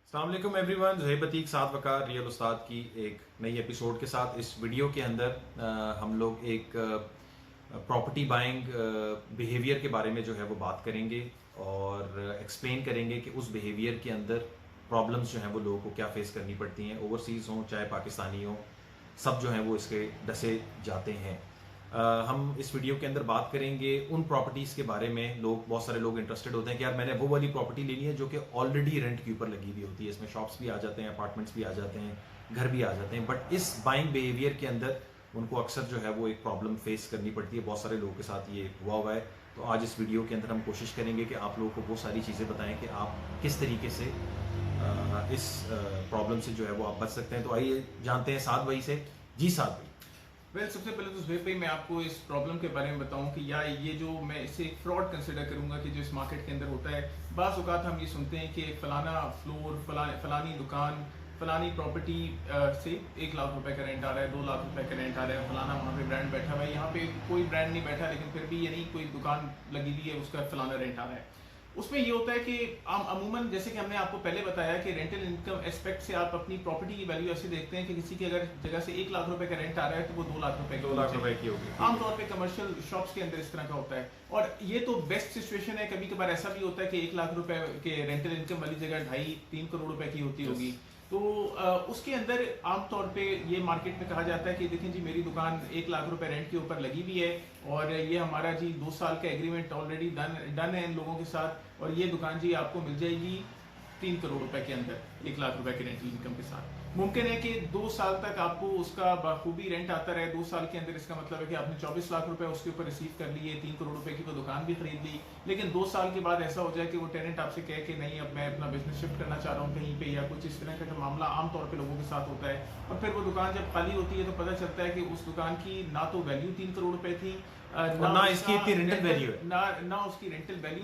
अस्सलाम वालेकुम एवरीवन, ज़ुहैब अतीक साथ वकार रियल उस्ताद की एक नई एपिसोड के साथ इस वीडियो के अंदर हम लोग एक प्रॉपर्टी बाइंग बिहेवियर के बारे में जो है वो बात करेंगे और एक्सप्लेन करेंगे कि उस बिहेवियर के अंदर प्रॉब्लम्स जो हैं वो लोगों को क्या फेस करनी पड़ती हैं। ओवरसीज़ हों चाहे पाकिस्तानी हों, सब जो हैं वो इसके डसे जाते हैं। हम इस वीडियो के अंदर बात करेंगे उन प्रॉपर्टीज़ के बारे में। बहुत सारे लोग इंटरेस्टेड होते हैं कि यार मैंने वो वाली प्रॉपर्टी लेनी है जो कि ऑलरेडी रेंट के ऊपर लगी हुई होती है, इसमें शॉप्स भी आ जाते हैं, अपार्टमेंट्स भी आ जाते हैं, घर भी आ जाते हैं, बट इस बाइंग बिहेवियर के अंदर उनको अक्सर जो है वो एक प्रॉब्लम फेस करनी पड़ती है। बहुत सारे लोगों के साथ ये हुआ है। तो आज इस वीडियो के अंदर हम कोशिश करेंगे कि आप लोगों को वो सारी चीज़ें बताएं कि आप किस तरीके से इस प्रॉब्लम से जो है वो आप बच सकते हैं। तो आइए जानते हैं साद भाई से। जी साद भाई। सबसे पहले तो ज़ुहैब भाई मैं आपको इस प्रॉब्लम के बारे में बताऊं कि या ये जो मैं इसे एक फ्रॉड कंसिडर करूंगा कि जो इस मार्केट के अंदर होता है। बाज़ औक़ात हम ये सुनते हैं कि फलाना फ्लोर फलानी दुकान फलानी प्रॉपर्टी से 1 लाख रुपए का रेंट आ रहा है, 2 लाख रुपए का रेंट आ रहा है, फलाना वहाँ पे ब्रांड बैठा हुआ है, यहाँ पे कोई ब्रांड नहीं बैठा लेकिन फिर भी यानी कोई दुकान लगी हुई है उसका फलाना रेंट आ रहा है। उसमें ये होता है कि अमूमन जैसे कि हमने आपको पहले बताया कि रेंटल इनकम एस्पेक्ट से आप अपनी प्रॉपर्टी की वैल्यू ऐसे देखते हैं कि किसी की अगर जगह से 1 लाख रुपए का रेंट आ रहा है तो वो 2 लाख रुपए की होगी। आमतौर पे कमर्शियल शॉप्स के अंदर इस तरह का होता है और ये तो बेस्ट सिचुएशन है। कभी कभार ऐसा भी होता है कि 1 लाख रुपए के रेंटल इनकम वाली जगह 2.5-3 करोड़ रुपए की होती होगी। तो उसके अंदर आमतौर पे ये मार्केट में कहा जाता है कि देखें जी मेरी दुकान 1 लाख रुपए रेंट के ऊपर लगी हुई है और ये हमारा जी 2 साल का एग्रीमेंट ऑलरेडी डन है इन लोगों के साथ और ये दुकान जी आपको मिल जाएगी 3 करोड़ रुपए के अंदर 1 लाख रुपए के रेंटल इनकम के साथ। मुमकिन है कि 2 साल तक आपको उसका बखूबी रेंट आता रहे। 2 साल के अंदर इसका मतलब है कि आपने 24 लाख रुपए उसके ऊपर रिसीव कर लिए, 3 करोड़ रुपए की वो दुकान भी खरीद ली, लेकिन 2 साल के बाद ऐसा हो जाए कि वो टेनेंट आपसे कहे कि नहीं अब मैं अपना बिजनेस शिफ्ट करना चाह रहा हूँ कहीं पे, या कुछ इस तरह का मामला आमतौर पर लोगों के साथ होता है। और फिर वो दुकान जब खाली होती है तो पता चलता है कि उस दुकान की ना तो वैल्यू 3 करोड़ रुपए थी, ना इसकी इतनी रेंटल वैल्यू है, ना उसकी रेंटल वैल्यू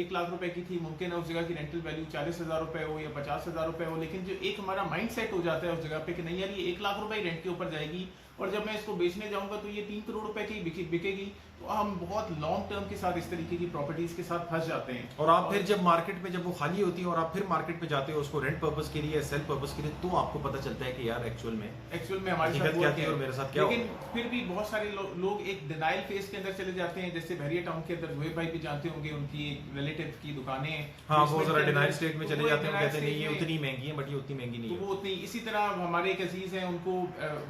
1 लाख रुपए की थी। मुमकिन है उस जगह की रेंटल वैल्यू 40,000 रुपए हो या 50,000 रुपए हो, लेकिन जो एक हमारा माइंड सेट हो जाता है उस जगह पे कि नहीं यार ये 1 लाख रुपए रेंट के ऊपर जाएगी और जब मैं इसको बेचने जाऊंगा तो ये 3 करोड़ रुपए की बिकेगी। तो हम बहुत लॉन्ग टर्म के साथ इस तरीके की प्रॉपर्टीज के साथ फंस जाते हैं। और आप फिर जब मार्केट में जब वो खाली होती है और आप फिर मार्केट में जाते हो उसको रेंट पर्पस के लिए, सेल पर्पस के लिए, तो आपको पता चलता है कि यार एक्चुअल में हमारे साथ क्या थी और मेरे साथ क्या। लेकिन फिर भी बहुत सारे लोग एक डिनाइल फेज के अंदर चले जाते हैं। जैसे बहरिया टाउन के अंदर ज़ुहैब भाई भी जानते होंगे, उनकी रिलेटिव की दुकानें, हाँ, वो जरा डिनाइल स्टेट में चले जाते हैं, कहते हैं नहीं ये उतनी महंगी है, बट ये उतनी महंगी नहीं है। तो वो उतनी। इसी तरह हमारे एक अजीज हैं, उनको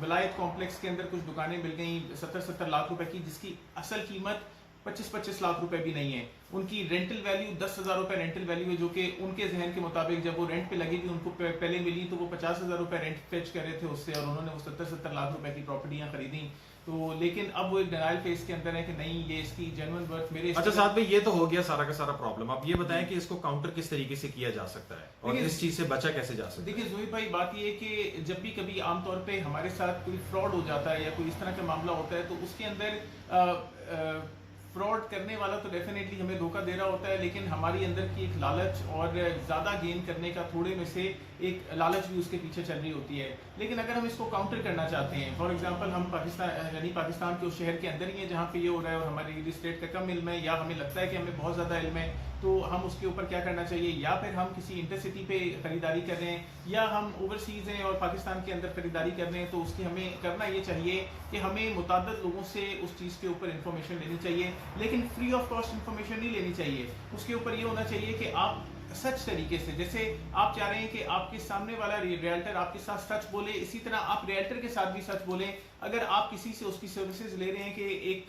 विलायत कॉम्प्लेक्स के अंदर कुछ दुकानें मिल गई 70-70 लाख रुपए की, जिसकी असल कीमत 25-25 लाख रुपए भी नहीं है। उनकी रेंटल वैल्यू 10,000 रुपए रेंटल वैल्यू है, जो कि उनके जहन के मुताबिक जब वो रेंट पे लगी थी उनको पहले मिली तो वो 50,000 रुपए रेंट फेच कर रहे थे उससे और उन्होंने वो 70-70 लाख रुपए की प्रॉपर्टियां खरीदी। तो लेकिन अब वो एक डिनाइल फेज के अंदर है कि नहीं ये इसकी जेन्युइन वर्थ मेरे। अच्छा साथ में ये तो हो गया सारा का सारा प्रॉब्लम। आप ये बताएं कि इसको काउंटर किस तरीके से किया जा सकता है और इस चीज से बचा कैसे जा सकता है। देखिए ज़ुहैब भाई, बात ये है कि जब भी कभी आमतौर पे हमारे साथ कोई फ्रॉड हो जाता है या कोई इस तरह का मामला होता है तो उसके अंदर फ्रॉड करने वाला तो डेफिनेटली हमें धोखा दे रहा होता है, लेकिन हमारी अंदर की एक लालच और ज़्यादा गेन करने का थोड़े में से एक लालच भी उसके पीछे चल रही होती है। लेकिन अगर हम इसको काउंटर करना चाहते हैं, फॉर एग्जांपल हम पाकिस्तान के उस शहर के अंदर ही है जहाँ पे ये हो रहा है और हमारी रियल इस्टेट का कम इल्म है या हमें लगता है कि हमें बहुत ज़्यादा इल्म है, तो हम उसके ऊपर क्या करना चाहिए, या फिर हम किसी इंटरसिटी पे खरीदारी कर रहे हैं या हम ओवरसीज़ हैं और पाकिस्तान के अंदर खरीदारी कर रहे हैं, तो उसकी हमें करना ये चाहिए कि हमें मुतअद्दिद लोगों से उस चीज़ के ऊपर इंफॉर्मेशन लेनी चाहिए, लेकिन फ्री ऑफ कॉस्ट इंफॉर्मेशन नहीं लेनी चाहिए। उसके ऊपर ये होना चाहिए कि आप सच तरीके से, जैसे आप चाह रहे हैं कि आपके सामने वाला रियल्टर आपके साथ सच बोले, इसी तरह आप रियल्टर के साथ भी सच बोलें। अगर आप किसी से उसकी सर्विसेज ले रहे हैं कि एक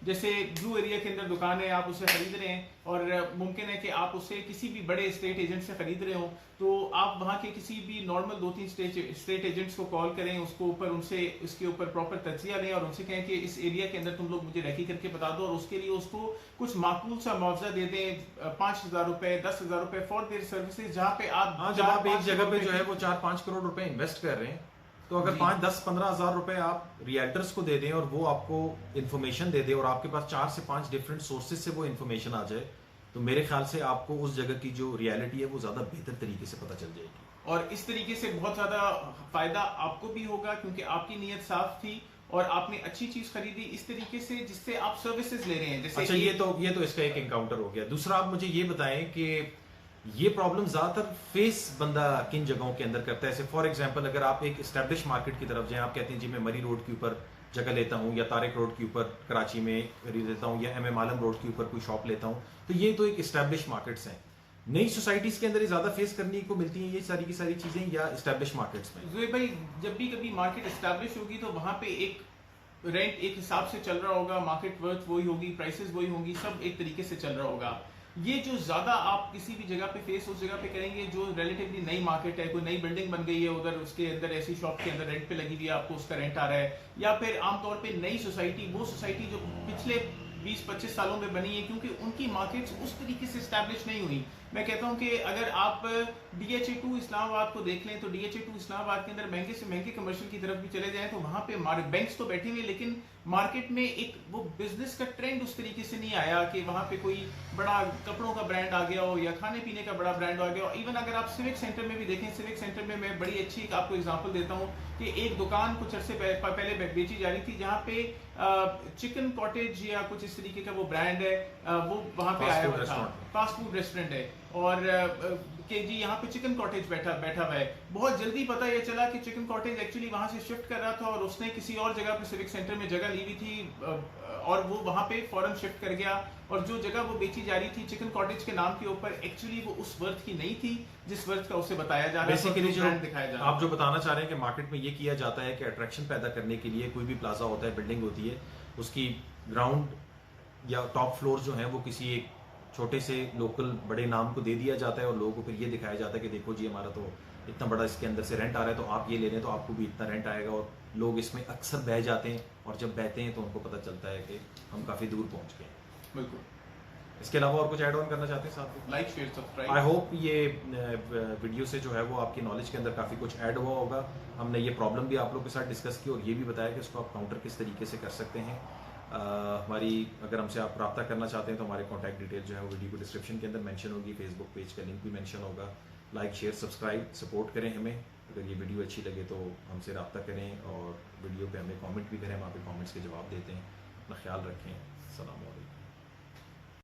जैसे ब्लू एरिया के अंदर दुकान है, आप उसे खरीद रहे हैं और मुमकिन है कि आप उससे किसी भी बड़े स्टेट एजेंट से खरीद रहे हो, तो आप वहाँ के किसी भी नॉर्मल 2-3 स्टेट एजेंट्स को कॉल करें, उसको ऊपर उनसे इसके ऊपर प्रॉपर तज्जिया लें और उनसे कहें कि इस एरिया के अंदर तुम लोग मुझे रेकी करके बता दो और उसके लिए उसको कुछ माकूल सा मुआवजा दे दें, 5,000 रुपए 10,000 रुपए फॉर देयर सर्विसेज, जहाँ पे आप जब आप एक जगह पे जो है वो 4-5 करोड़ रुपए इन्वेस्ट कर रहे हैं, तो अगर 5-10-15 हजार रुपए आप रियल्टर्स को दे दें और वो आपको इन्फॉर्मेशन दे दे और आपके पास 4 से 5 डिफरेंट सोर्सेज से वो इन्फॉर्मेशन आ जाए, तो मेरे ख्याल से आपको उस जगह की जो रियलिटी है वो ज्यादा बेहतर तरीके से पता चल जाएगी और इस तरीके से बहुत ज्यादा फायदा आपको भी होगा क्योंकि आपकी नीयत साफ थी और आपने अच्छी चीज खरीदी इस तरीके से जिससे आप सर्विसेज ले रहे हैं। जैसे अच्छा, ये तो इसका एक एनकाउंटर हो गया। दूसरा, आप मुझे ये बताएं कि ये प्रॉब्लम ज़्यादातर फेस बंदा किन जगहों के अंदर करता है। जैसे फॉर एग्जांपल अगर आप एक इस्टेब्लिश मार्केट की तरफ जाएं, आप कहते हैं जी मैं मरी रोड के ऊपर जगह लेता हूं या तारिक रोड के ऊपर कराची में खरीद लेता हूं या एम आलम रोड के ऊपर कोई शॉप लेता हूं, तो ये तो एक इस्टेब्लिश मार्केट्स हैं। नई सोसाइटीज़ के अंदर ये ज़्यादा फेस करने को मिलती हैं ये सारी की सारी चीज़ें, या इस्टेब्लिश मार्केट्स में? ज़ुहैब भाई, जब भी कभी मार्केट एस्टैब्लिश होगी तो वहाँ पे एक रेंट एक हिसाब से चल रहा होगा, मार्केट वर्थ वही होगी, प्राइसेस वही होंगी, सब एक तरीके से चल रहा होगा। ये जो ज़्यादा आप किसी भी जगह पे फेस उस जगह पे करेंगे जो रिलेटिवली नई मार्केट है, कोई नई बिल्डिंग बन गई है उधर, उसके अंदर ऐसी शॉप के अंदर रेंट पे लगी हुई है, आपको उसका रेंट आ रहा है, या फिर आमतौर पे नई सोसाइटी, वो सोसाइटी जो पिछले 20-25 सालों में बनी है, क्योंकि उनकी मार्केट्स उस तरीके से स्टैब्लिश नहीं हुई। मैं कहता हूं कि अगर आप DHA2 इस्लामाबाद को देख लें तो DHA2 इस्लामाबाद के अंदर महंगे से महंगे कमर्शियल की तरफ भी चले जाएं तो वहां पे बैंक्स तो बैठे हुए, लेकिन मार्केट में एक वो बिजनेस का ट्रेंड उस तरीके से नहीं आया कि वहां पे कोई बड़ा कपड़ों का ब्रांड आ गया हो या खाने पीने का बड़ा ब्रांड आ गया हो। इवन अगर आप सिविक सेंटर में भी देखें, सिविक सेंटर में मैं बड़ी अच्छी एक आपको एग्जांपल देता हूं कि एक दुकान कुछ अरसे पहले बेची जा रही थी जहां पे चिकन कॉटेज या कुछ इस तरीके का वो ब्रांड है, वो वहां पे आया हुआ था, फास्ट फूड रेस्टोरेंट है, और कि जी यहाँ पे चिकन कॉटेज बैठा हुआ है। बहुत जल्दी पता ये चला कि चिकन कॉटेज एक्चुअली वहां से शिफ्ट कर रहा था और उसने किसी और जगह पे सिविक सेंटर में जगह ली हुई थी, और वो वहां पे फौरन शिफ्ट कर गया, और जो जगह वो बेची जा रही थी चिकन कॉटेज के नाम के ऊपर, एक्चुअली वो उस वर्थ की नहीं थी जिस वर्थ का उसे बताया जा रहा है, बेसिकली जो दिखाया जा रहा है। आप जो बताना चाह रहे हैं कि मार्केट में ये किया जाता है कि अट्रैक्शन पैदा करने के लिए कोई भी प्लाजा होता है, बिल्डिंग होती है, उसकी ग्राउंड या टॉप फ्लोर जो है वो किसी एक छोटे से लोकल बड़े नाम को दे दिया जाता है और लोगों को फिर ये दिखाया जाता है कि देखो जी हमारा तो इतना बड़ा इसके अंदर से रेंट आ रहा है, तो आप ये ले लें तो आपको भी इतना रेंट आएगा, और लोग इसमें अक्सर बह जाते हैं, और जब बहते हैं तो उनको पता चलता है कि हम काफ़ी दूर पहुंच गए। बिल्कुल। इसके अलावा और कुछ ऐड ऑन करना चाहते हैं साथ में? Like share subscribe. I hope ये वीडियो से जो है वो आपकी नॉलेज के अंदर काफ़ी कुछ ऐड हुआ होगा। हमने ये प्रॉब्लम भी आप लोगों के साथ डिस्कस की और ये भी बताया कि इसको आप काउंटर किस तरीके से कर सकते हैं। हमारी अगर हमसे आप रब्ता करना चाहते हैं तो हमारे कॉन्टैक्ट डिटेल जो है वो वीडियो को डिस्क्रिप्शन के अंदर मेंशन होगी, फेसबुक पेज का लिंक भी मेंशन होगा। लाइक शेयर सब्सक्राइब सपोर्ट करें हमें। अगर ये वीडियो अच्छी लगे तो हमसे रब्ता करें और वीडियो पे हमें कमेंट भी करें, हम आपके कमेंट्स के जवाब देते हैं। अपना ख्याल रखें। अस्सलाम वालेकुम।